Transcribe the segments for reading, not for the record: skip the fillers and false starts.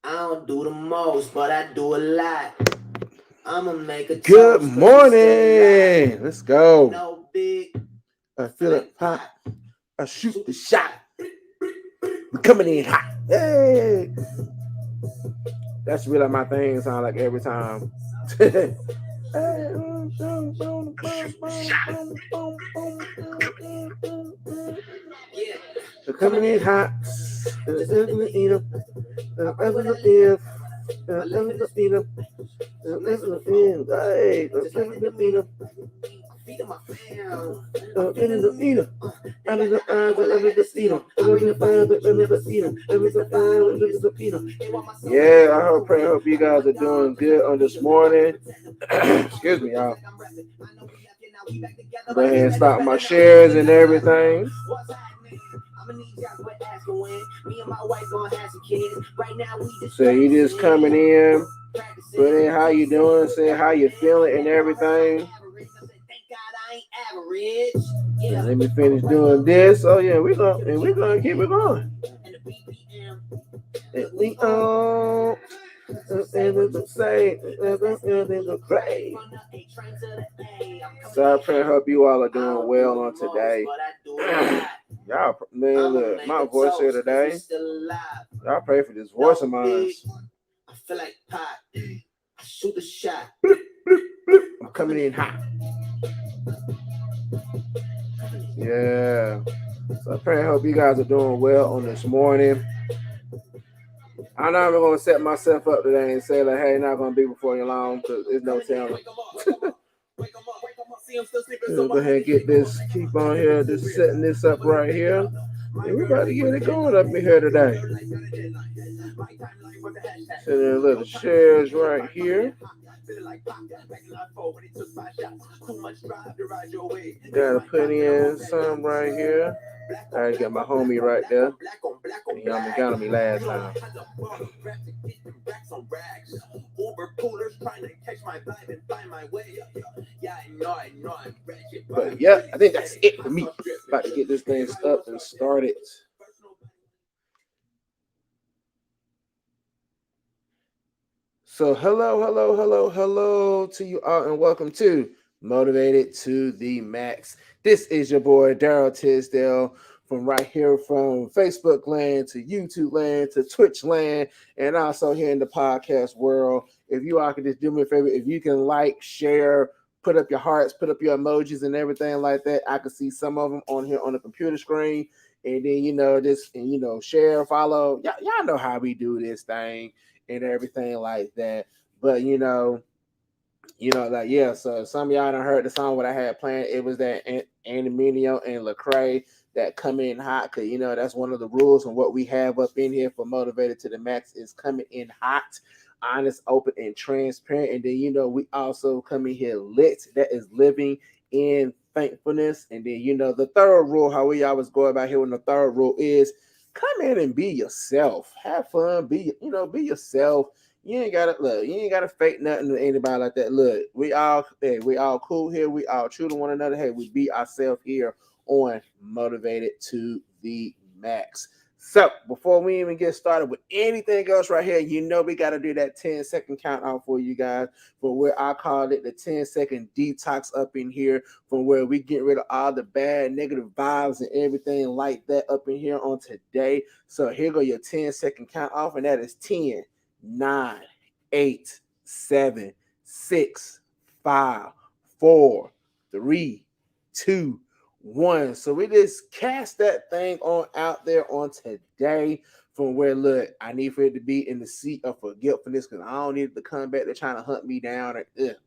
I don't do the most, but I do a lot. I'ma make a Good toast, cause we still alive. morning. Let's go. No big, I I feel feel like it pop. pop. I I shoot shoot the the shot. shot. We We coming coming in in hot. hot. Hey. That's really my thing. Sound like every time. Hey, Yeah, we're coming coming in in hot. hot. Just like the Medina. Right where I live. My life in the street. So nice on the phone. Hey, Just like the Medina. I'm feeding my fam. I'm in feeling the the eater. Medina. I They need got the the eyes, eyes, I I love like the the casino. casino. I I love bring the the fire, eyes, I but love the never casino. casino. I I miss miss the the fire eyes, when I love niggas the a Pino. casino. They want my soul, but Yeah, they I want hope, pray, Filipino. hope you I guys want are y'all, doing cause they good gon' on need this them. Now I morning. protect them. They gon' call me Excuse me, witness y'all. like I'm reppin'. I know we left it, now we back together, Go but ahead it's and better, stop my better, now we back shares and together. everything. What's happening? I'ma need y'all quit asking when. Me and my wife gon' have some kids. Right now we just So you just coming practicing. in, put Practicing. in how you doing, say how you feeling and everything. Thank God I ain't average. And Yeah. let me I'ma finish break doing up this. Oh yeah, we're keep gonna keep it going. and the BPM. And Look, we we on. on So say and what it's you say say, because that's still in the the grade. grave. From the A train to the A. I'm coming So I in pray hot. hope you all are I doing don't do well the on most, today. but I do a lot. Y'all, man, I'ma look, make my a voice here toast, cause we today. still alive. Y'all pray for this voice of No mine. big, I feel like pop. I shoot a shot. I'm I'm coming coming in in hot. hot. Coming in hot. Yeah. So I pray hope you guys are doing well on this morning. I know I'm gonna set myself up today and say like, hey, not gonna be before you long because there's no Coming in, telling. wake 'em up, wake 'em up. Wake 'em up, wake 'em up. See, I'm still sleeping, so Go I ahead had and to get shake 'em up, this, make 'em keep up. on Never here, been so just real. setting this up Never knew right they get here. up. My And we're girl about to like get what the it going deadline. up in here Your today. girl like got a deadline. My timeline was the hashtag. Sending a little Your partner see shares me right right coming in here. hot. Feeling like pop. Back in line 4 when he took 5 shots. Too much drive to ride your way. That's Gotta my put top, and I'm in on that some yacht. right here. Black I on get black my on black homie on right black there. on black on black on He almost black. got on me last We don't time. have to bottom rap to get them racks on racks. Uber poolers trying to catch my vibe and find my way. Yeah, I know I'm ratchet, but But I'm yeah, really I think that's steady. it for I me. saw dripping. About to get this thing Anybody up wanna and start dipping? started. First nobody. So hello to you all, and welcome to Motivated to the Max. This is your boy Daryl Tisdale from right here from Facebook land to YouTube land to Twitch land, and also here in the podcast world. If you all could just do me a favor, if you can like, share, put up your hearts, put up your emojis and everything like that, I can see some of them on here on the computer screen. And then just and share, follow. Y'all know how we do this thing and everything like that. But like yeah. So some of y'all done heard the song what I had planned. It was that Andy Mineo and Lecrae that come in hot. Cause that's one of the rules and what we have up in here for Motivated to the Max is coming in hot, honest, open, and transparent. And then we also come in here lit. That is living in thankfulness. And then the third rule, how we always go about here. And the third rule is come in and be yourself. Have fun. Be yourself. You ain't gotta look. You ain't gotta fake nothing to anybody like that. Look, we all cool here. We all true to one another. Hey, we be ourselves here on Motivated to the Max. So before we even get started with anything else right here, we got to do that 10-second count out for you guys for where I called it the 10-second detox up in here from where we get rid of all the bad negative vibes and everything like that up in here on today. So here go your 10-second count off, and that is 10, 9, 8, 7, 6, 5, 4, 3, 2, 1. So we just cast that thing on out there on today from where look, I need for it to be in the seat of forgetfulness because I don't need it to come back. They're trying to hunt me down.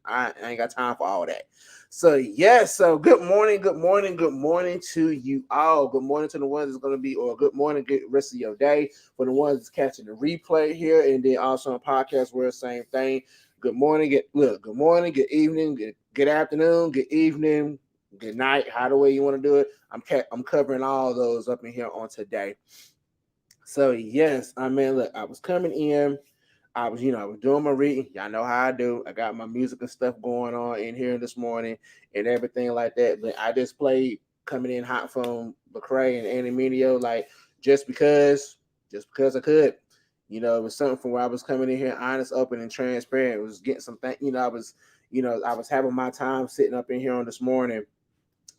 I ain't got time for all that. So yes, so good morning to you all. Good morning to the ones that's gonna be, or good morning, good rest of your day for the ones that's catching the replay here, and then also on podcast where the same thing. Good morning, good morning, good evening, good afternoon, good evening, good night, how the way you want to do it. I'm covering all those up in here on today. So yes, I mean, look, I was coming in. I was doing my reading. Y'all know how I do. I got my music and stuff going on in here this morning and everything like that. But I just played coming in hot from Lecrae and Andy Mineo, like just because I could. You know, it was something from where I was coming in here honest, open, and transparent. It was getting something, I was having my time sitting up in here on this morning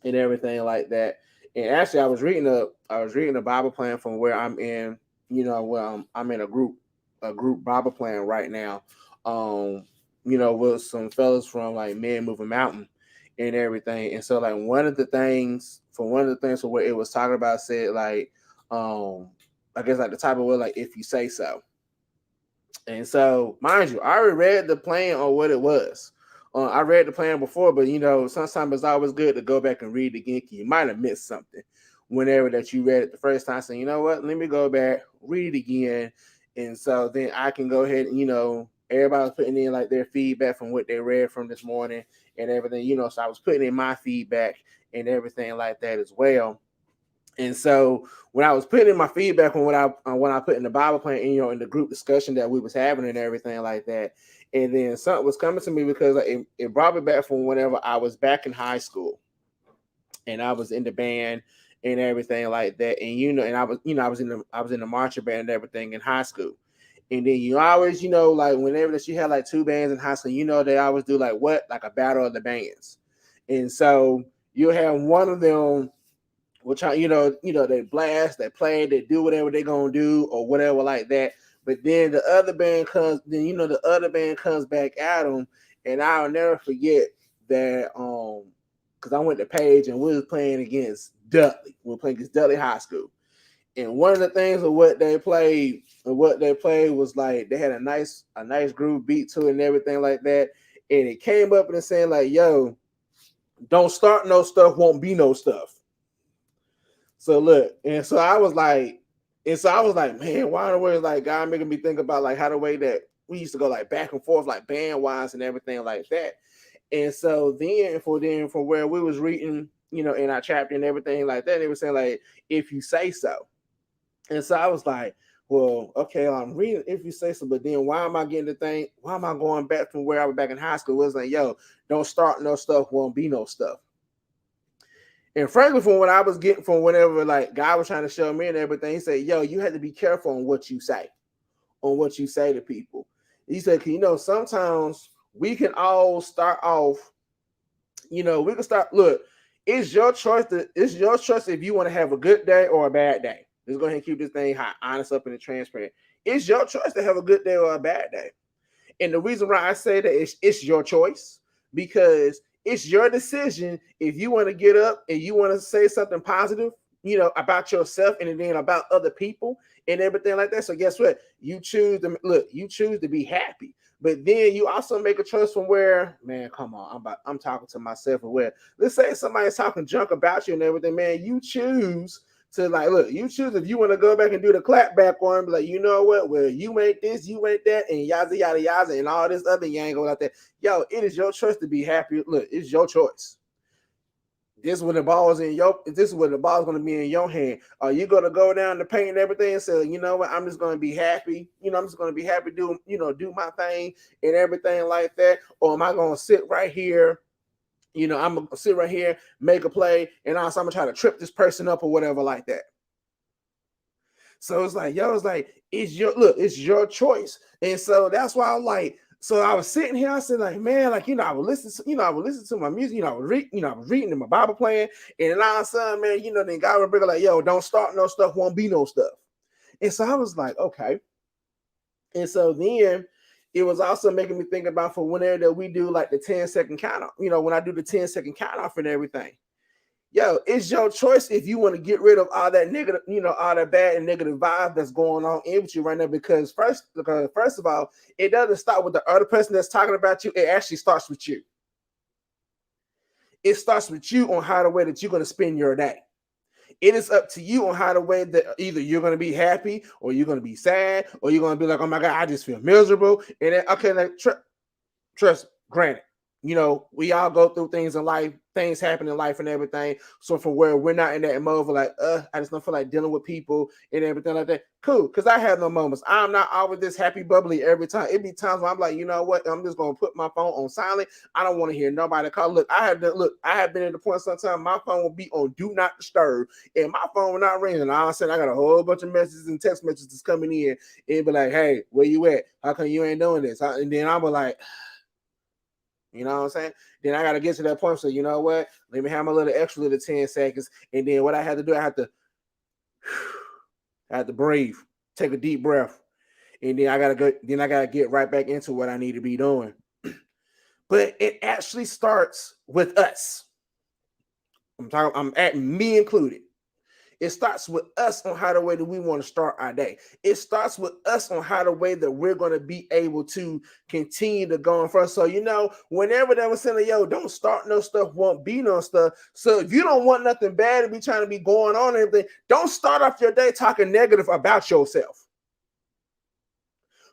and everything like that. And actually, I was reading a Bible plan from where I'm in. I'm in a group Bible plan right now. Um, with some fellas from like Men Moving Mountain and everything. And so, like one of the things for what it was talking about said like, I guess like the type of word like if you say so. And so, mind you, I already read the plan on what it was. I read the plan before, but sometimes it's always good to go back and read it again. You might have missed something whenever that you read it the first time. So, you know what? Let me go back, read it again. And so then I can go ahead and, everybody's putting in like their feedback from what they read from this morning and everything, so I was putting in my feedback and everything like that as well. And so when I was putting in my feedback on when I put in the Bible plan, in the group discussion that we was having and everything like that, and then something was coming to me because it brought me back from whenever I was back in high school, and I was in the band and everything like that, and and I was in the marching band and everything in high school, and then you always like whenever that you had like two bands in high school, they always do like a battle of the bands, and so you have one of them which they blast, they play, they do whatever they're gonna do or whatever like that. But then the other band comes, the other band comes back at them, and I'll never forget that because I went to Page and we was playing against Dudley. We were playing against Dudley High School. And one of the things of what they played was like they had a nice groove beat to it and everything like that. And it came up and it saying like, yo, don't start no stuff, won't be no stuff. So look, and so I was like, man, why in the world like God making me think about like how the way that we used to go like back and forth like band wise and everything like that. And so then from where we was reading, in our chapter and everything like that, they were saying like if you say so. And so I was like, well, okay, I'm reading if you say so, but then why am I getting the thing? Why am I going back from where I was back in high school? It was like, yo, don't start no stuff, won't be no stuff. And frankly, from what I was getting from whatever like God was trying to show me and everything, he said, yo, you have to be careful on what you say to people. He said, sometimes we can all start off, we can start, look, it's your choice if you want to have a good day or a bad day. Let's go ahead and keep this thing hot, honest, up, and transparent. It's your choice to have a good day or a bad day. And the reason why I say that is it's your choice because it's your decision if you want to get up and you want to say something positive, about yourself and then about other people and everything like that. So guess what? You choose to be happy. But then you also make a choice from where, man, come on, I'm talking to myself or where. Let's say somebody's talking junk about you and everything, man. You choose to like, look, you choose if you want to go back and do the clap back on, like, you know what? Well, you ain't this, you ain't that, and yada yada yada, and all this other yang go out there. Yo, it is your choice to be happy. Look, it's your choice. This is when the ball's going to be in your hand. Are you going to go down the paint and everything and say, you know what, I'm just going to be happy. I'm just going to be happy do my thing and everything like that. Or am I going to sit right here? I'm going to sit right here, make a play, and also I'm going to try to trip this person up or whatever like that. So it's like, it's your choice. And so that's why I'm like, so I was sitting here, I said, like, man, like, I would listen to my music, I was reading in my Bible plan, and then all of a sudden, man, then God would bring like, yo, don't start no stuff, won't be no stuff. And so I was like, okay. And so then it was also making me think about for whenever that we do like the 10-second count off, when I do the 10-second count off and everything. Yo, it's your choice if you want to get rid of all that negative, all that bad and negative vibe that's going on in with you right now. Because first of all, it doesn't start with the other person that's talking about you. It actually starts with you. It starts with you on how the way that you're going to spend your day. It is up to you on how the way that either you're going to be happy or you're going to be sad or you're going to be like, oh my God, I just feel miserable. And then, okay, like, trust, granted, you know, we all go through things in life, things happen in life and everything. So from where we're not in that mode of like, I just don't feel like dealing with people and everything like that. Cool, because I have no moments. I'm not always this happy, bubbly every time. It be times where I'm like, you know what? I'm just gonna put my phone on silent. I don't want to hear nobody call. I have been at the point sometimes my phone will be on do not disturb, and my phone will not ring. And all of a sudden, I got a whole bunch of messages and text messages coming in. It'd be like, hey, where you at? How come you ain't doing this? And then I'm like, you know what I'm saying? Then I got to get to that point. So, you know what? Let me have my little extra little 10 seconds. And then what I had to do, I had to breathe, take a deep breath. And then I got to go, then I got to get right back into what I need to be doing. But it actually starts with us. I'm at me included. It starts with us on how the way that we want to start our day. It starts with us on how the way that we're going to be able to continue to go on first. So, you know, whenever they were saying, yo, don't start no stuff, won't be no stuff. So if you don't want nothing bad to be trying to be going on and everything, don't start off your day talking negative about yourself.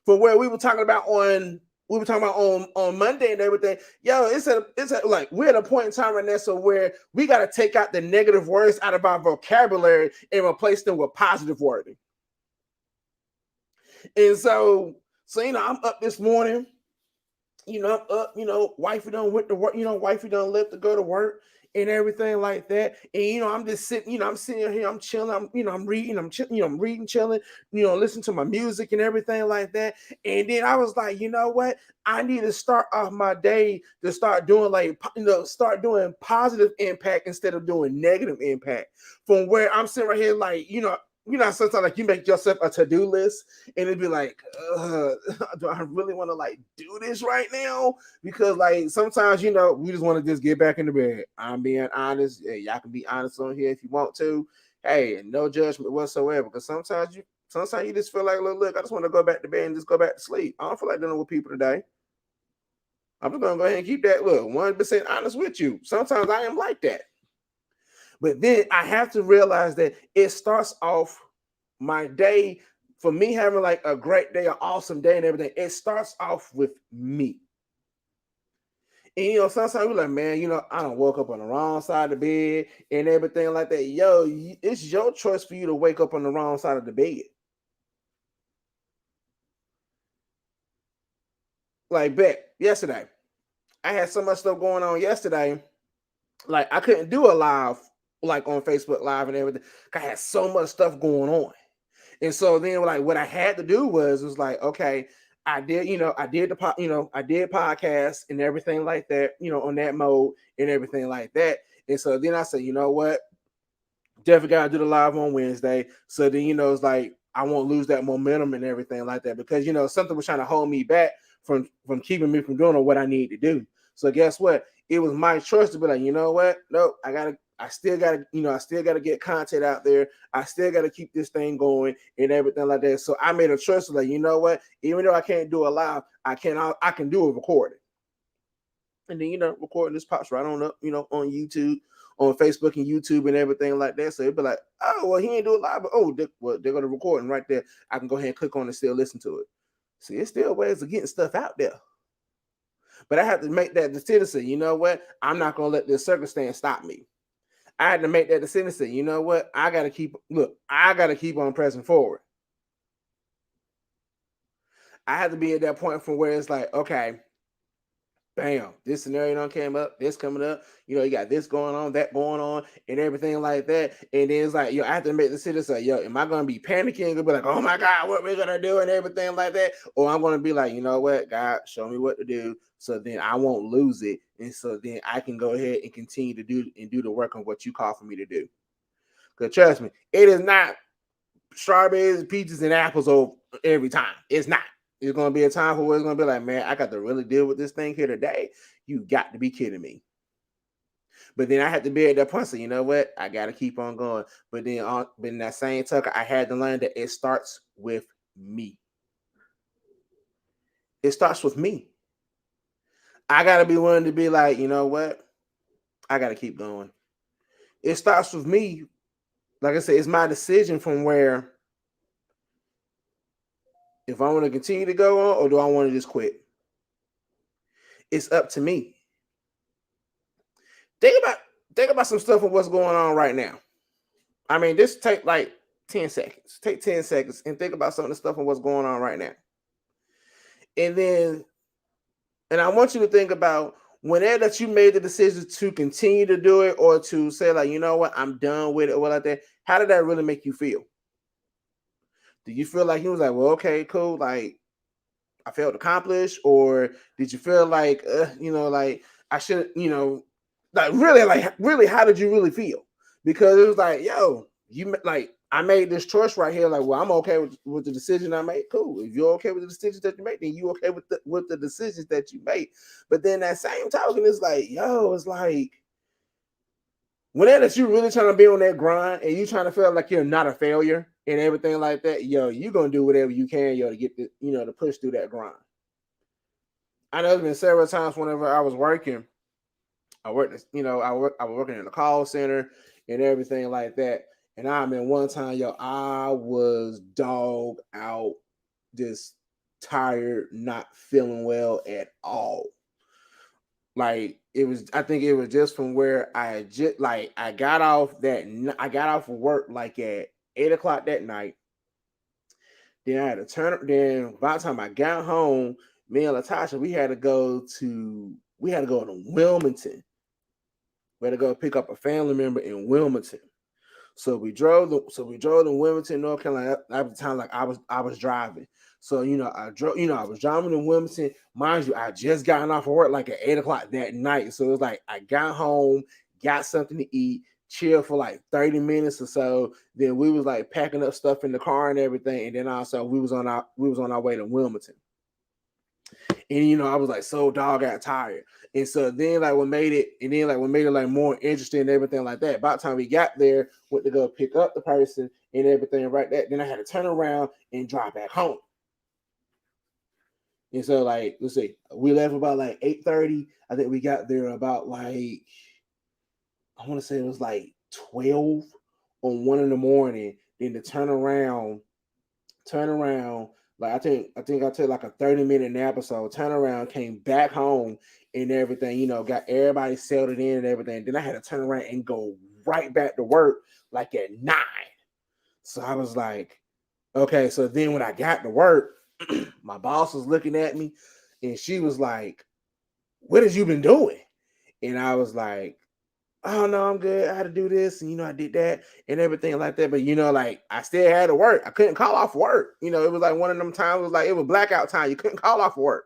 From where we were talking about on Monday and everything. Yo, it's like we're at a point in time right now, so where we got to take out the negative words out of our vocabulary and replace them with positive wording. And so you know, I'm up this morning. You know, I'm up. You know, wifey done went to work. You know, wifey done left to go to work and everything like that. And you know, I'm just sitting. You know, I'm sitting here. I'm chilling. I'm reading. I'm reading, chilling. You know, listening to my music and everything like that. And then I was like, you know what? I need to start off my day to start doing start doing positive impact instead of doing negative impact. From where I'm sitting right here, like, you know, sometimes like you make yourself a to-do list and it'd be like, do I really want to like do this right now? Because like sometimes, you know, we just want to just get back in the bed. I'm being honest. Yeah, y'all can be honest on here if you want to. Hey, and no judgment whatsoever. Because sometimes you just feel like, look, I just want to go back to bed and just go back to sleep. I don't feel like dealing with people today. I'm just gonna go ahead and keep that 100% honest with you. Sometimes I am like that. But then I have to realize that it starts off my day, for me having like a great day, an awesome day and everything. It starts off with me. And you know, sometimes we're like, man, you know, I don't woke up on the wrong side of the bed and everything like that. Yo, it's your choice for you to wake up on the wrong side of the bed. Like, yesterday, I had so much stuff going on yesterday. Like, I couldn't do a live, like on Facebook Live and everything. I had so much stuff going on. And so then, like, what I had to do was like, okay, I did podcasts and everything like that, you know, on that mode and everything like that. And so then I said, you know what, definitely got to do the live on Wednesday. So then, you know, it's like I won't lose that momentum and everything like that, because you know something was trying to hold me back from keeping me from doing what I need to do. So guess what? It was my choice to be like, you know what? No, I still gotta get content out there. I still gotta keep this thing going and everything like that. So I made a choice to like, you know what? Even though I can't do a live, I can do a recording. And then, you know, recording this pops right on up, you know, on YouTube, on Facebook and YouTube and everything like that. So it'd be like, oh, well, he ain't do it live, but they're gonna record and right there. I can go ahead and click on and still listen to it. See, it's still ways of getting stuff out there. But I have to make that decision. Say, you know what? I'm not gonna let this circumstance stop me. I had to make that decision. Say, you know what? I gotta keep on pressing forward. I had to be at that point from where it's like, okay, bam, this scenario done came up, this coming up, you know, you got this going on, that going on, and everything like that. And then it's like, yo, I have to make the decision, say, yo, am I gonna be panicking and be like, oh my God, what we're gonna do and everything like that? Or I'm gonna be like, you know what, God, show me what to do, so then I won't lose it. And so then I can go ahead and continue to do the work on what you call for me to do. Because trust me, it is not strawberries, peaches, and apples every time. It's not. It's going to be a time where it's going to be like, man, I got to really deal with this thing here today. You got to be kidding me. But then I had to be at that point. So, you know what? I got to keep on going. But then in that same tucker, I had to learn that it starts with me. It starts with me. I got to be willing to be like, you know what? I got to keep going. It starts with me. Like I said, it's my decision from where, if I want to continue to go on or do I want to just quit. It's up to me. think about some stuff of what's going on right now. I mean, this take like 10 seconds. Take 10 seconds and think about some of the stuff and what's going on right now. And then, and I want you to think about whenever that you made the decision to continue to do it or to say, like, you know what, I'm done with it or what like that. How did that really make you feel? Did you feel like he was like, well, okay, cool, like I felt accomplished, or did you feel like, like I should, like really, how did you really feel? Because it was like, yo, you like I made this choice right here. Like, well, I'm okay with the decision I made. Cool. If you're okay with the decisions that you make, then you okay with the decisions that you made. But then that same token is like, yo, it's like whenever that you're really trying to be on that grind and you trying to feel like you're not a failure and everything like that, yo, you're gonna do whatever you can, yo, to get the, to push through that grind. I know there's been several times whenever I was working, I was working in the call center and everything like that. And I mean, one time, yo, I was dog out, just tired, not feeling well at all. Like I think it was just from where I just like I got off of work like at 8 o'clock that night. Then I had to turn. Then by the time I got home, me and Latasha, we had to go to Wilmington. We had to go pick up a family member in Wilmington. So we drove to Wilmington, North Carolina. At the time, like I was driving. So I was driving to Wilmington. Mind you, I just gotten off of work like at 8 o'clock that night. So it was like I got home, got something to eat, chill for like 30 minutes or so. Then we was like packing up stuff in the car and everything. And then also we was on our way to Wilmington. And I was like so dog got tired. And so then what made it like more interesting and everything like that. By the time we got there, went to go pick up the person and everything right there. Then I had to turn around and drive back home. And so like, let's see, we left about like 8:30. I think we got there about like, I want to say it was like 12 on 1 in the morning. Then to turn around. Like I think I took like a 30-minute nap or so. Turn around, came back home and everything. Got everybody settled in and everything. Then I had to turn around and go right back to work like at 9. So I was like, okay. So then when I got to work, my boss was looking at me, and she was like, "What have you been doing?" And I was like, oh no, I'm good. I had to do this, and I did that and everything like that. But like I still had to work. I couldn't call off work. It was like one of them times. It was blackout time. You couldn't call off work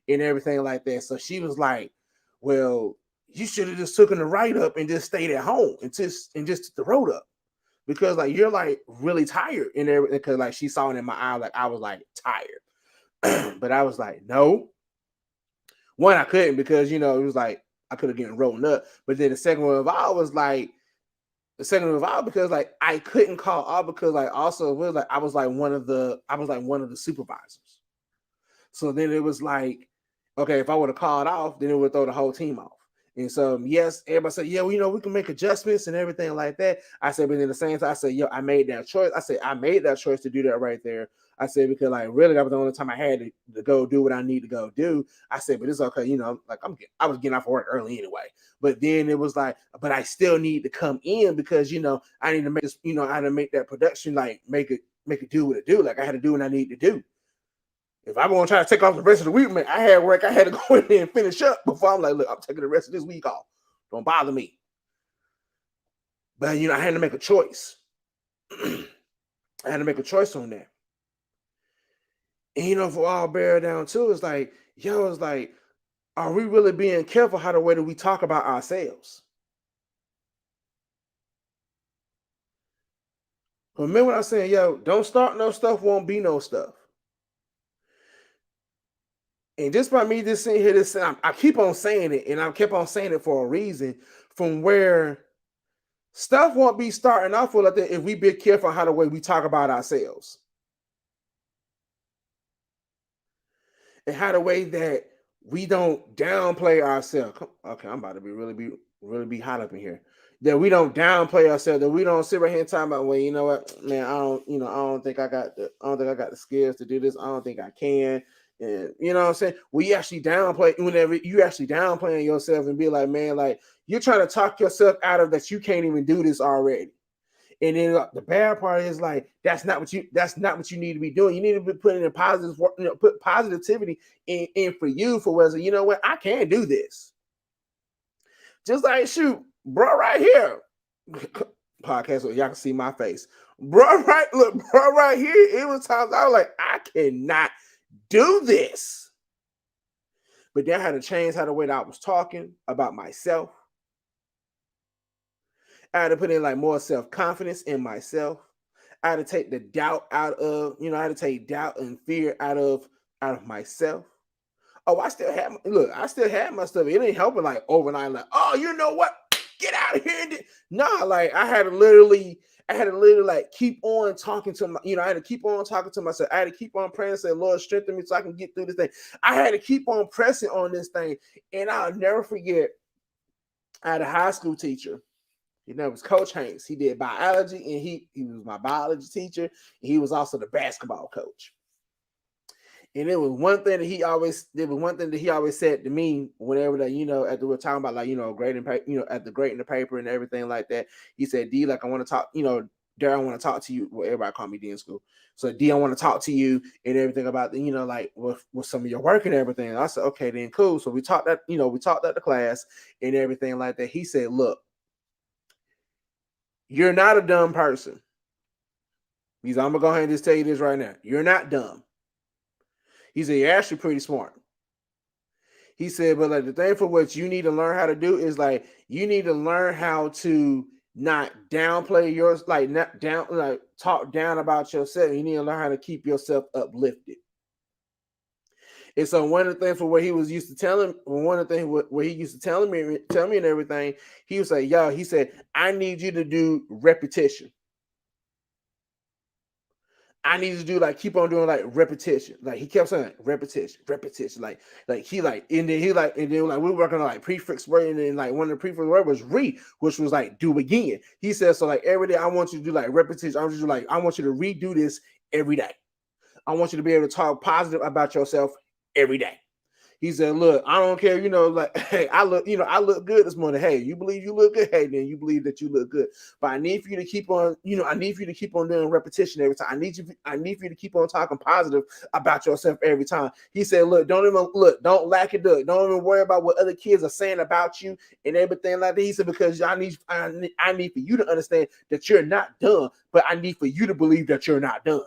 and everything like that. So she was like, "Well, you should have just taken the write up and just stayed at home and just took the road up because like you're like really tired and everything." Because like she saw it in my eye, like I was like tired, but I was like, no. One, I couldn't because it was like I could have gotten rolling up. But then the second one of all was like because like I couldn't call off because like also it was like I was like one of the supervisors. So then it was like, okay, if I would have called off, then it would throw the whole team off. And so yes, everybody said, yeah, well, we can make adjustments and everything like that. I said, but in the same time, I said, yo, I made that choice. I said, I made that choice to do that right there. I said, because like really that was the only time I had to go do what I need to go do. I said, but it's okay, like I was getting off of work early anyway. But then it was like, but I still need to come in because I need to make this, I had to make that production like make it do what it do. Like I had to do what I need to do. If I'm gonna try to take off the rest of the week, man, I had work. I had to go in there and finish up before I'm like, look, I'm taking the rest of this week off. Don't bother me. But I had to make a choice. I had to make a choice on that. And for all bear down too, it's like, yo, it's like, are we really being careful how the way that we talk about ourselves? Remember what I said, yo, don't start no stuff, won't be no stuff. And just by me just sitting here, I keep on saying it, and I kept on saying it for a reason, from where stuff won't be starting off with like that if we be careful how the way we talk about ourselves. And how the way that we don't downplay ourselves. Okay, I'm about to really be hot up in here. That we don't downplay ourselves, that we don't sit right here and talk about, well, you know what, man, I don't think I got the skills to do this. I don't think I can And you know what I'm saying? Whenever you actually downplaying yourself and be like, man, like you're trying to talk yourself out of that you can't even do this already. And then the bad part is like that's not what you need to be doing. You need to be putting in positive, put positivity in for you for whether you know what I can do this. Just like shoot, bro, right here. Podcast, so y'all can see my face. Bro, right here. It was times I was like, I cannot do this. But then I had to change how the way that I was talking about myself. I had to put in like more self-confidence in myself. I had to take the doubt out of, I had to take doubt and fear out of myself. Oh, I still had my stuff. It ain't helping like overnight, like, oh, you know what? Get out of here. Nah, like I had to literally like keep on talking to my, I had to keep on talking to myself. I had to keep on praying and say, Lord, strengthen me so I can get through this thing. I had to keep on pressing on this thing. And I'll never forget, I had a high school teacher. His name was Coach Hanks. He did biology and he was my biology teacher. And he was also the basketball coach. And it was one thing that he always said to me whenever that, after we're talking about like, grading, at the grading the paper and everything like that. He said, D, like I want to talk, Darren, I want to talk to you. Well, everybody called me D in school. So D, I want to talk to you and everything about the, like with some of your work and everything. And I said, okay, then cool. So we talked at the class and everything like that. He said, look, you're not a dumb person. He said, I'm gonna go ahead and just tell you this right now. You're not dumb. He said, you're actually pretty smart. He said, but like the thing for what you need to learn how to do is like you need to learn how to not downplay yours, like not down, like talk down about yourself. You need to learn how to keep yourself uplifted. And so one of the things for what he was used to telling, one of the things what he used to tell me and everything, he was like, yo, he said, I need you to do repetition. I need to do like keep on doing like repetition. Like he kept saying repetition. Like he like and then he like and then like we were working on like prefix word and then like one of the prefix word was which was like do again. He said so like every day I want you to do like repetition. I want you to redo this every day. I want you to be able to talk positive about yourself every day. He said, look, I don't care, like, hey, I look good this morning. Hey, you believe you look good? Hey, then you believe that you look good. But I need for you to keep on, doing repetition every time. I need for you to keep on talking positive about yourself every time. He said, look, don't lack it up. Don't even worry about what other kids are saying about you and everything like that. He said, because I need for you to understand that you're not dumb, but I need for you to believe that you're not dumb.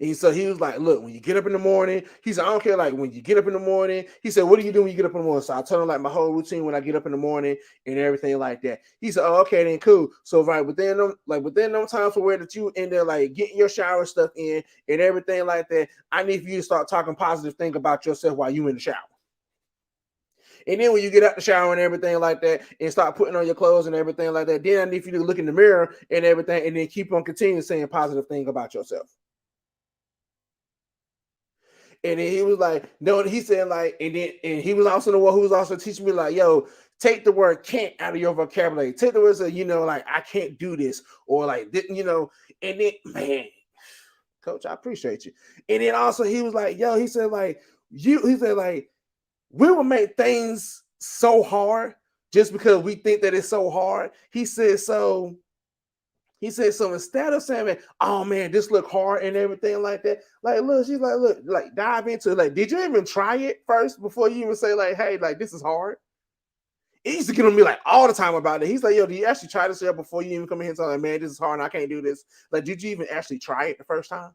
And so he was like, look, when you get up in the morning, he said, I don't care, like when you get up in the morning, he said, what do you do when you get up in the morning? So I told him like my whole routine when I get up in the morning and everything like that. He said, oh, okay, then cool. So right within them times for where that you in there, like getting your shower stuff in and everything like that, I need for you to start talking positive things about yourself while you in the shower. And then when you get out the shower and everything like that and start putting on your clothes and everything like that, then I need for you to look in the mirror and everything and then keep on continuing saying positive things about yourself. And then he was like, no, he said like, and he was also the one who was also teaching me like, yo, take the word can't out of your vocabulary. Take the words of, like, I can't do this or like, didn't, and then, man, coach, I appreciate you. And then also he was like, yo, he said like, we will make things so hard just because we think that it's so hard. He said, so instead of saying, oh man, this look hard and everything like that, like, look, she's like, look, like dive into it. Like, did you even try it first before you even say like, hey, like this is hard? It used to get on me like all the time about it. He's like, yo, do you actually try this here before you even come in here and say, like, man, this is hard and I can't do this? Like, did you even actually try it the first time?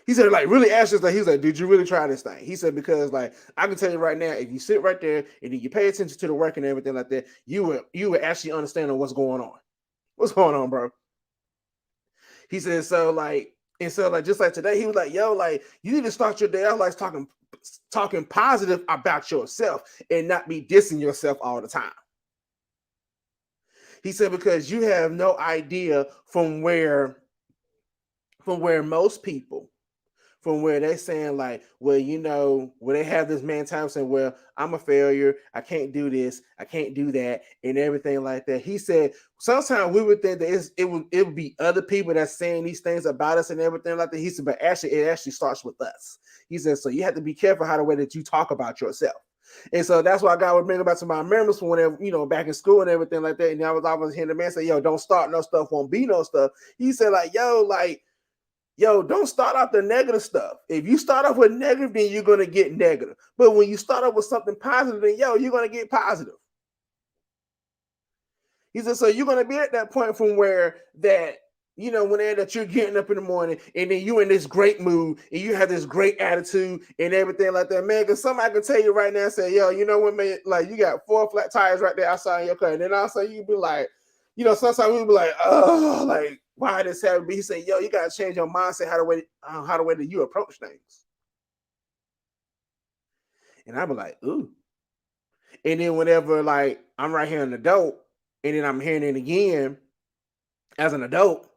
He said, like, really ask us, like, he's like, did you really try this thing? He said, because like I can tell you right now, if you sit right there and then you pay attention to the work and everything like that, you will actually understand what's going on. What's going on, bro? He said, so like just like today, he was like, yo, like you need to start your day out like talking positive about yourself and not be dissing yourself all the time. He said, because you have no idea from where most people from where they saying like, well, where they have this mentality saying, well, I'm a failure, I can't do this, I can't do that, and everything like that. He said sometimes we would think that it would be other people that's saying these things about us and everything like that. He said, but actually, it actually starts with us. He said, so you have to be careful how the way that you talk about yourself. And so that's why God would bring about to my memories from whenever, back in school and everything like that. And I was always hearing the man say, yo, don't start no stuff, won't be no stuff. He said, like, yo, don't start off the negative stuff. If you start off with negative, then you're going to get negative. But when you start off with something positive, then you're going to get positive. He said, so you're going to be at that point from where that, that you're getting up in the morning and then you're in this great mood and you have this great attitude and everything like that, man. Because somebody can tell you right now and say, yo, you know what, man, like you got 4 flat tires right there outside your car. And then also you be like, sometimes we'll be like, oh, like, why this happen? But he said, yo, you got to change your mindset, how the way that you approach things. And I be like, ooh. And then whenever, like, I'm right here an adult, and then I'm hearing it again as an adult,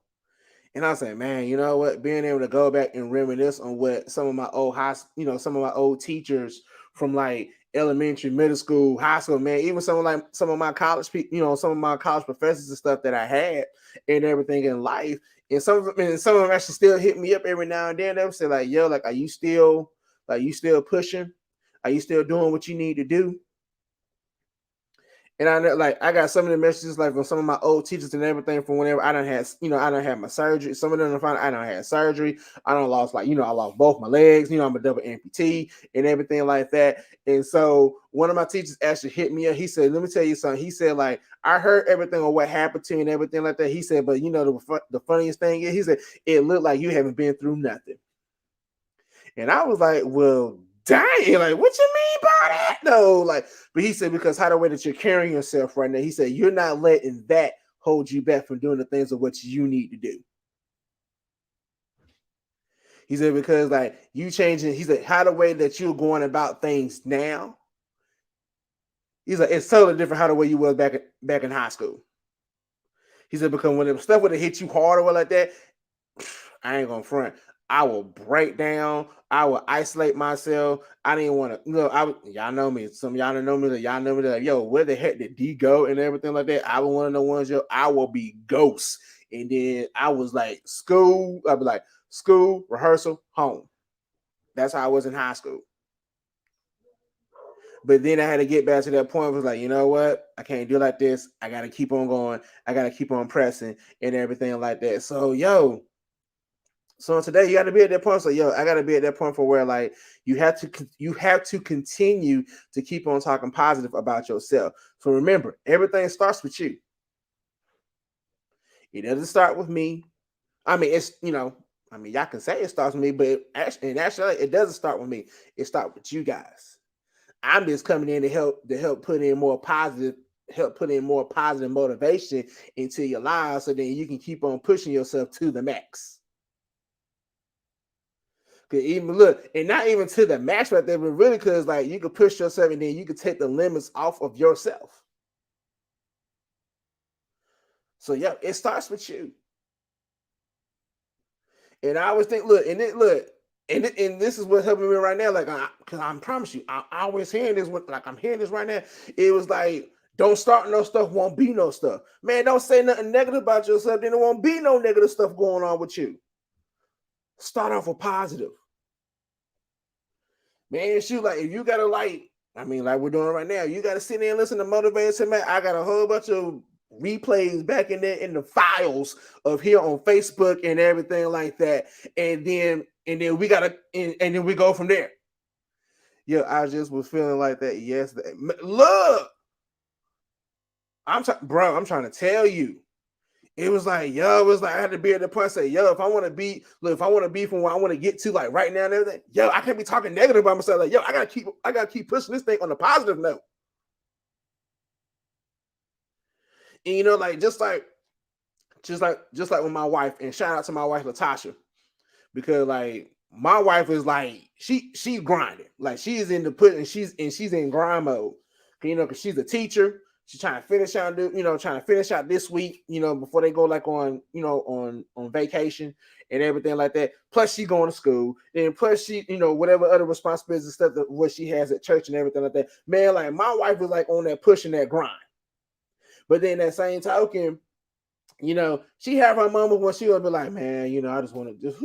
and I say, man, you know what? Being able to go back and reminisce on what some of my old teachers from like elementary, middle school, high school, man, even some of my college people, some of my college professors and stuff that I had and everything in life. And some of them actually still hit me up every now and then. They would say, like, yo, like, are you still pushing? Are you still doing what you need to do? And I got some of the messages like from some of my old teachers and everything from whenever I done had my surgery. Some of them find I done had surgery. I done lost I lost both my legs. I'm a double amputee and everything like that. And so one of my teachers actually hit me up. He said, let me tell you something. He said, like, I heard everything on what happened to you and everything like that. He said, but the funniest thing is, he said, it looked like you haven't been through nothing. And I was like, well, dang, like, what you mean by that though? Like, but he said, because how the way that you're carrying yourself right now, he said, you're not letting that hold you back from doing the things of what you need to do. He said, because like you changing, he said, how the way that you're going about things now, he's like, it's totally different how the way you was back in high school. He said, because when the stuff would have hit you hard or like that, I ain't gonna front. I will break down. I will isolate myself. I didn't want to, y'all know me. Some of y'all don't know me. Y'all know me. Like, yo, where the heck did D go and everything like that? I was one of the ones, I will be ghost. And then I was like, school. I'd be like, school, rehearsal, home. That's how I was in high school. But then I had to get back to that point. I was like, you know what? I can't do like this. I got to keep on going. I got to keep on pressing and everything like that. So today you got to be at that point. So I got to be at that point for where like you have to continue to keep on talking positive about yourself. So remember, everything starts with you. It doesn't start with me. I mean, it's y'all can say it starts with me, but actually it doesn't start with me. It starts with you guys. I'm just coming in to help put in more positive motivation into your lives, so then you can keep on pushing yourself to the max. Even look, and not even to the max right there, but really because like you could push yourself and then you could take the limits off of yourself. So it starts with you. And I always think, and this is what's helping me right now. Like, because I promise you, I always hearing this. I'm hearing this right now. It was like, don't start no stuff, won't be no stuff. Man, don't say nothing negative about yourself, then there won't be no negative stuff going on with you. Start off with positive. Man, shoot, like if you gotta like we're doing right now, you gotta sit there and listen to motivation. Man, I got a whole bunch of replays back in there in the files of here on Facebook and everything like that. And then we gotta and then we go from there. I just was feeling like that yesterday. Look, I'm trying to tell you. It was like, I had to be at the point say, if I want to be from where I want to get to, like right now and everything, I can't be talking negative about myself. Like, I gotta keep pushing this thing on a positive note. And like just like with my wife, and shout out to my wife Latasha, because like my wife is like she's grinding, like she's in the put and she's in grind mode. Because she's a teacher. She's trying to finish out, trying to finish out this week, before they go like on, on vacation and everything like that. Plus, she going to school, and plus she, whatever other responsibilities and stuff that what she has at church and everything like that. Man, like my wife was like on that pushing that grind. But then that same token, she have her moment when she will be like, man, I just want to just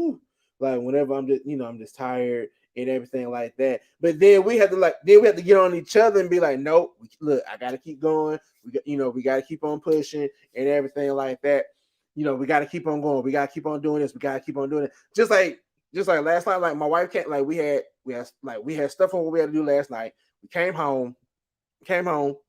like whenever I'm just tired and everything like that. But then we have to get on each other and be like, nope, look, I gotta keep going. We gotta keep on pushing and everything like that. We gotta keep on going. We gotta keep on doing this. We gotta keep on doing it. Just like last night, like my wife can't like we had stuff on what we had to do last night. We came home,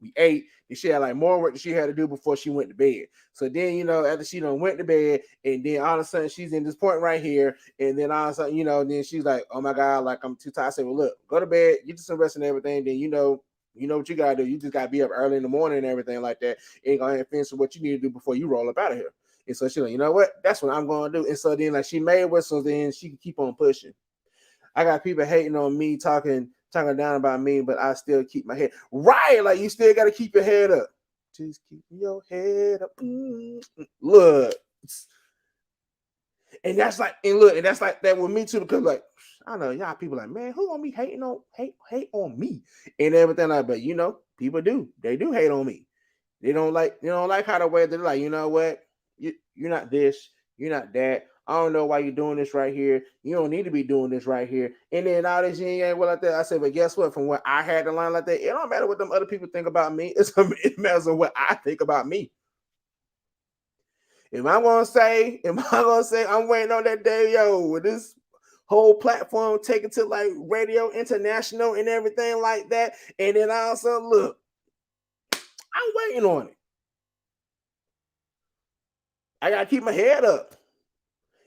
we ate, and she had like more work that she had to do before she went to bed. So then, after she done went to bed, and then all of a sudden she's in this point right here, and then all of a sudden, then she's like, oh my God, like I'm too tired. I say, well, look, go to bed, get some rest and everything. Then you know what you gotta do. You just gotta be up early in the morning and everything like that. And go ahead and finish what you need to do before you roll up out of here. And so she's like, you know what? That's what I'm gonna do. And so then like she made it, so then she can keep on pushing. I got people hating on me, talking down about me, but I still keep my head right. Like you still got to keep your head up. Just keep your head up. Look, and that's like that with me too, because like I know y'all people like, man, who gonna be hating on hate on me and everything like, but people do. They do hate on me. They don't like how the way they're like, you know what? You're not this, you're not that. I don't know why you're doing this right here. You don't need to be doing this right here. And then all this yin yang like that. I said, but guess what? From what I had to line like that, it don't matter what them other people think about me. It matters on what I think about me. Am I gonna say I'm waiting on that day, with this whole platform taken to like Radio International and everything like that, and then also look, I'm waiting on it. I gotta keep my head up.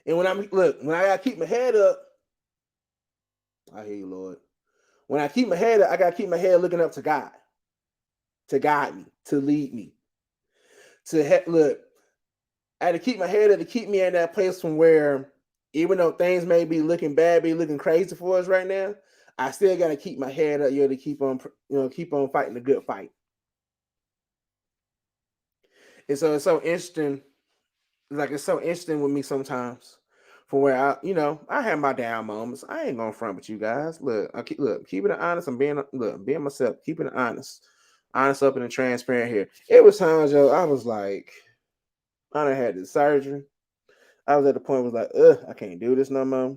And when I gotta keep my head up, I hear you, Lord. When I keep my head up, I gotta keep my head looking up to God, to guide me, to lead me, look. I had to keep my head up to keep me in that place from where, even though things may be looking bad, be looking crazy for us right now, I still gotta keep my head up, to keep on, keep on fighting the good fight. And so it's so interesting. Like it's so interesting with me sometimes. From where I have my down moments. I ain't gonna front with you guys. Look, keeping it honest. I'm being myself, keeping it honest, up and transparent here. It was times, I was like, I done had this surgery. I was at the point was like, I can't do this no more.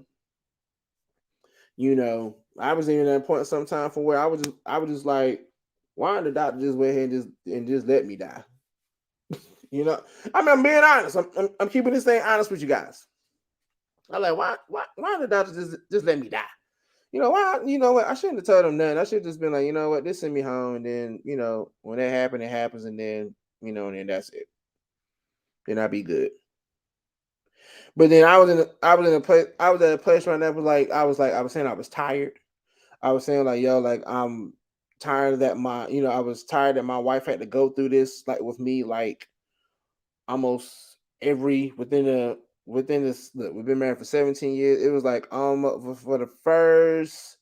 I was even at a point sometime from where I was just like, why did the doctor just went ahead and just let me die? I'm being honest. I'm keeping this thing honest with you guys. I'm like, why the doctor just let me die? Why? You know what? I shouldn't have told him nothing. I should have just been like, you know what? This send me home, and then when that happened, it happens, and then and then that's it. Then I'll be good. But then I was at a place right now. I was saying I was tired. I was saying like, yo, like I'm tired that I was tired that my wife had to go through this like with me, like almost within this. Look, we've been married for 17 years. It was like for the first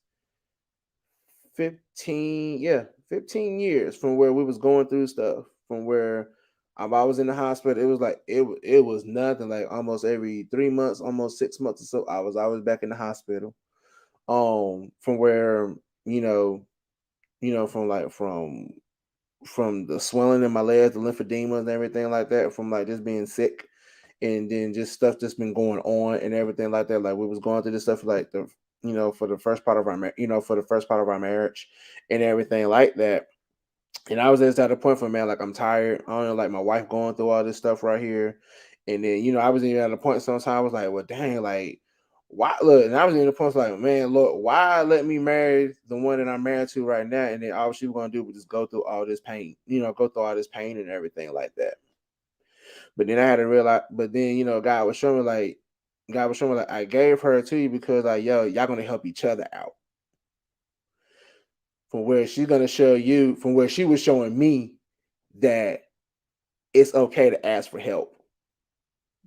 15 years from where we was going through stuff, from where I was in the hospital. It was like it was nothing. Like almost every 3 months, almost 6 months or so, I was back in the hospital. From where from the swelling in my legs, the lymphedema and everything like that, from like just being sick, and then just stuff just been going on and everything like that. Like we was going through this stuff like for the first part of our marriage and everything like that. And I was just at a point for, man, like I'm tired. I don't know, like my wife going through all this stuff right here. And then, I was even at a point sometimes I was like, well, dang, like, why? Look, and I was in the point like, man, look, why let me marry the one that I'm married to right now? And then all she was going to do was just go through all this pain, and everything like that. But then I had to realize, God was showing me like, I gave her to you because like, yo, y'all going to help each other out. From where she's going to show you, from where she was showing me that it's okay to ask for help.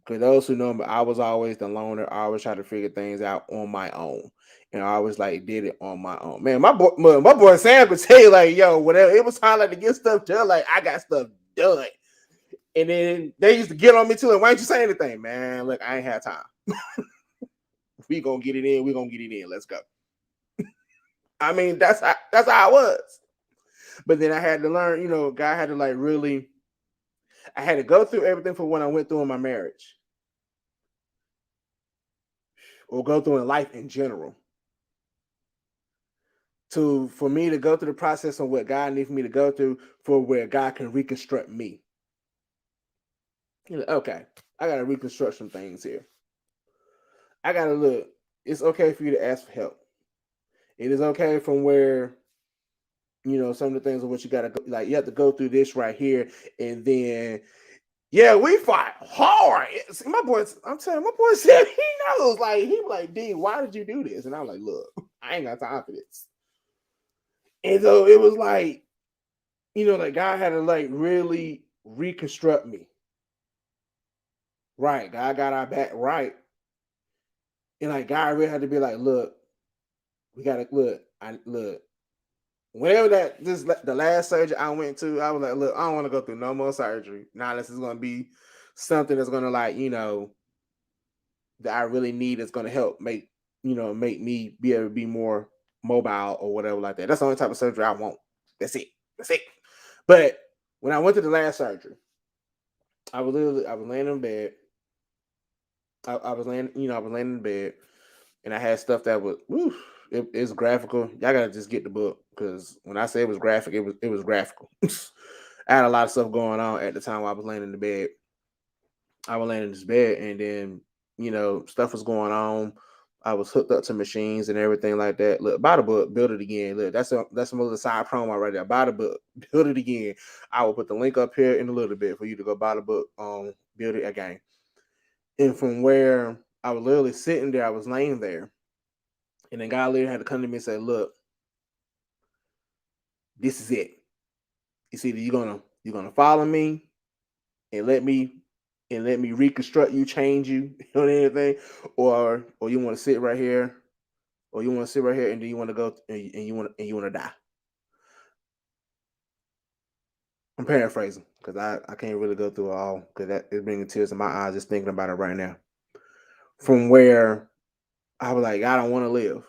For those who know me, I was always the loner. I always try to figure things out on my own, and I always like did it on my own. Man, my boy Sam could tell you like, yo, whatever it was time like to get stuff done, like I got stuff done. And then they used to get on me too. And why ain't you say anything, man? Look, I ain't have time. We gonna get it in. We gonna get it in. Let's go. I mean, that's how I was. But then I had to learn. You know, God had to like really. I had to go through everything for what I went through in my marriage, or go through in life in general. For me to go through the process of what God needs me to go through for where God can reconstruct me. You know, okay, I gotta reconstruct some things here. I gotta look. It's okay for you to ask for help. It is okay from where some of the things of what you gotta go, like you have to go through this right here, and then we fight hard. See, my boy, I'm telling you, my boy said he knows. Like he was like, D, why did you do this? And I'm like, look, I ain't got time for this. And so it was like, like God had to like really reconstruct me. Right. God got our back right. And like God really had to be like, look, we gotta look. Whenever the last surgery I went to, I was like, look, I don't want to go through no more surgery. Now unless it's gonna be something that's gonna like, that I really need that's gonna help make me be able to be more mobile or whatever like that. That's the only type of surgery I want. That's it. But when I went to the last surgery, I was laying in bed. I was laying in bed, and I had stuff that was it's graphical. Y'all gotta just get the book, because when I say it was graphic, it was graphical. I had a lot of stuff going on at the time while I was laying in the bed. I was laying in this bed, and then stuff was going on. I was hooked up to machines and everything like that. Look, buy the book, build it again. Look, that's some of the side promo right there. Buy the book, build it again. I will put the link up here in a little bit for you to go buy the book. Build it again. And from where I was literally sitting there, I was laying there, and then God literally had to come to me and say, "Look, this is it. It's either you're gonna follow me and let me reconstruct you, change you, on anything, or you want to sit right here, and then you want to go and you want to die." I'm paraphrasing because I can't really go through it all, because that is bringing tears in my eyes just thinking about it right now. From where I was like, I don't want to live.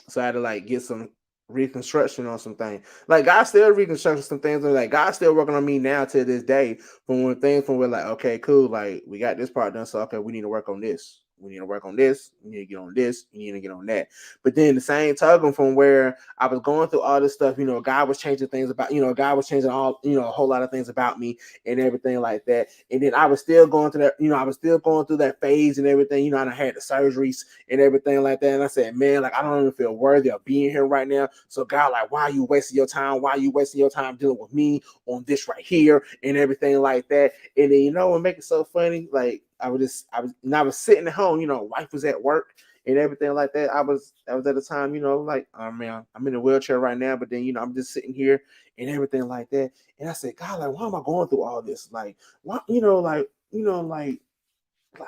So I had to like get some reconstruction on some things. Like God still reconstructing some things, and like God's still working on me now to this day. From we're like, okay, cool, like we got this part done, so okay, we need to work on this. We need to work on this. We need to get on this. We need to get on that. But then the same token, from where I was going through all this stuff, God was changing things about, God was changing all, a whole lot of things about me and everything like that. And then I was still going through that, I was still going through that phase and everything. And I had the surgeries and everything like that. And I said, man, like I don't even feel worthy of being here right now. So God, like, why are you wasting your time? Why are you wasting your time dealing with me on this right here and everything like that? And then what make it so funny? Like I was sitting at home, wife was at work and everything like that. I was at the time, like, oh man, I'm in a wheelchair right now, but then I'm just sitting here and everything like that. And I said, God, like, why am I going through all this? Like, why,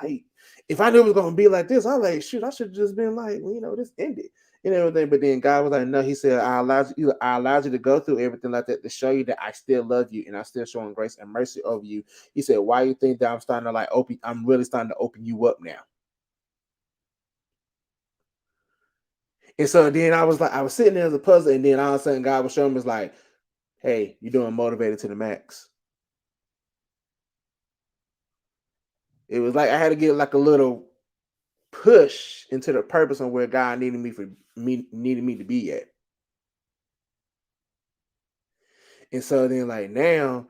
like if I knew it was gonna be like this, I was like, shoot, I should have just been like, this ended and everything. But then God was like, no, he said, I allowed you to go through everything like that to show you that I still love you and I still showing grace and mercy over you. He said, why you think that I'm really starting to open you up now? And so then I was sitting there as a puzzle, and then all of a sudden God was showing me, was like, hey, you're doing motivated to the max. It was like I had to get like a little push into the purpose on where God needed me to be at. And so then like now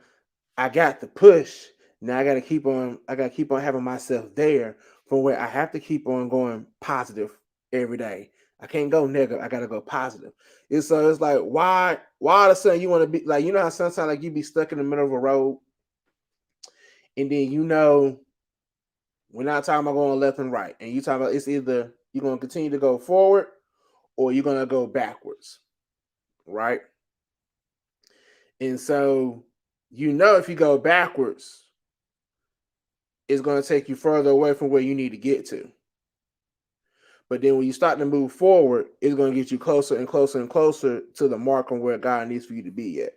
I got the push. Now I gotta keep on having myself there, from where I have to keep on going positive every day. I can't go negative. I gotta go positive. And so it's like, why all of a sudden you want to be like, how sometimes like you be stuck in the middle of a road, and then we're not talking about going left and right, and you talking about it's either you're gonna continue to go forward or you're gonna go backwards, right? And so if you go backwards, it's going to take you further away from where you need to get to. But then when you start to move forward, it's going to get you closer and closer and closer to the mark on where God needs for you to be at.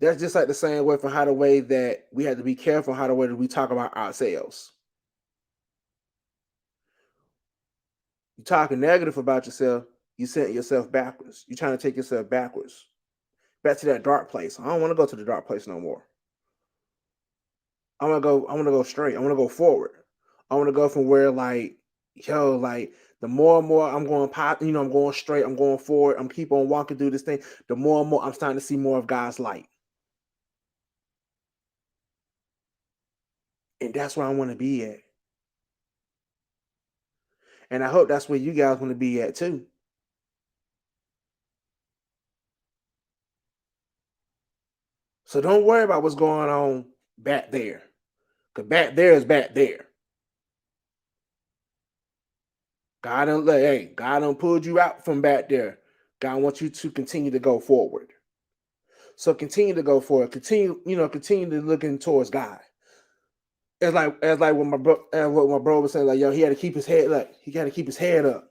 That's just like the same way for how the way that we have to be careful how the way that we talk about ourselves. You're talking negative about yourself, you sent yourself backwards. You're trying to take yourself backwards. Back to that dark place. I don't want to go to the dark place no more. I want to go straight. I want to go forward. I want to go from where like, like the more and more I'm going pop, I'm going straight, I'm going forward, I'm keep on walking through this thing, the more and more I'm starting to see more of God's light. And that's where I want to be at. And I hope that's where you guys want to be at too. So don't worry about what's going on back there. Because back there is back there. God done pulled you out from back there. God wants you to continue to go forward. So continue to go forward. Continue to looking towards God. It's like what my bro was saying, like, he had to keep his head up. He got to keep his head up.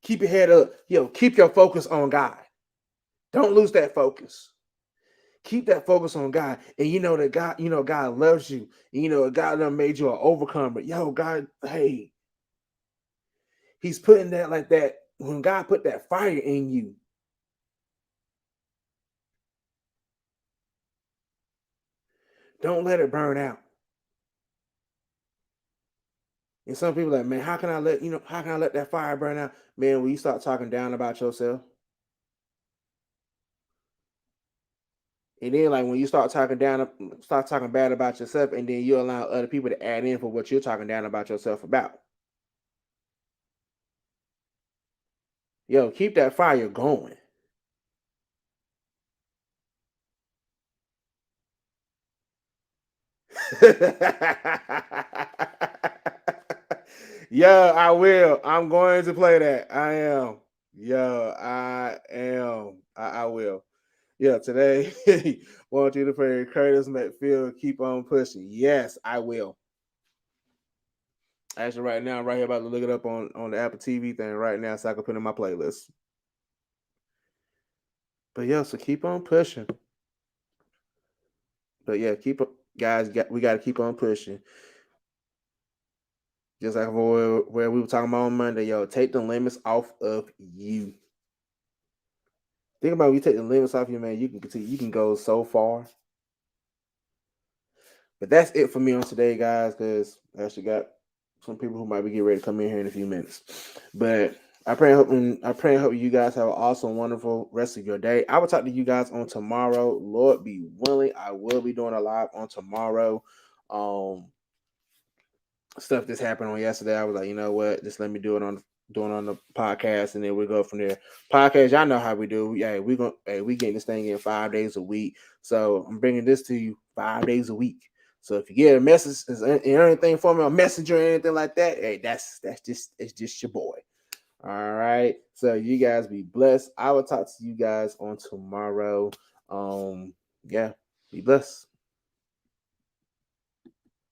Keep your head up. Keep your focus on God. Don't lose that focus. Keep that focus on God. And that God, God loves you. And God done made you an overcomer. God, hey. He's putting that like that. When God put that fire in you, don't let it burn out. And some people are like, man, how can I let that fire burn out? Man, when you start talking down about yourself. And then like when you start talking bad about yourself, and then you allow other people to add in for what you're talking down about yourself about. Keep that fire going. I will. I'm going to play that. I am. I am. I will. Today, want you to play Curtis Mayfield, Keep On Pushing. Yes, I will. Actually, right now, I'm right here about to look it up on the Apple TV thing right now so I can put it in my playlist. But so keep on pushing. But guys, we got to keep on pushing. Just like where we were talking about on Monday, take the limits off of you. Think about when you take the limits off you, man, you can go so far. But that's it for me on today, guys, because I actually got some people who might be getting ready to come in here in a few minutes. But I pray and hope you guys have an awesome, wonderful rest of your day. I will talk to you guys on tomorrow. Lord be willing, I will be doing a live on tomorrow. Stuff that's happened on yesterday, I was like, you know what? Just let me do it on the podcast, and then we go from there. Podcast, y'all know how we do. We getting this thing in 5 days a week. So I'm bringing this to you 5 days a week. So if you get a message, anything for me, a messenger or anything like that, hey, it's just your boy. All right. So you guys be blessed. I will talk to you guys on tomorrow. Be blessed.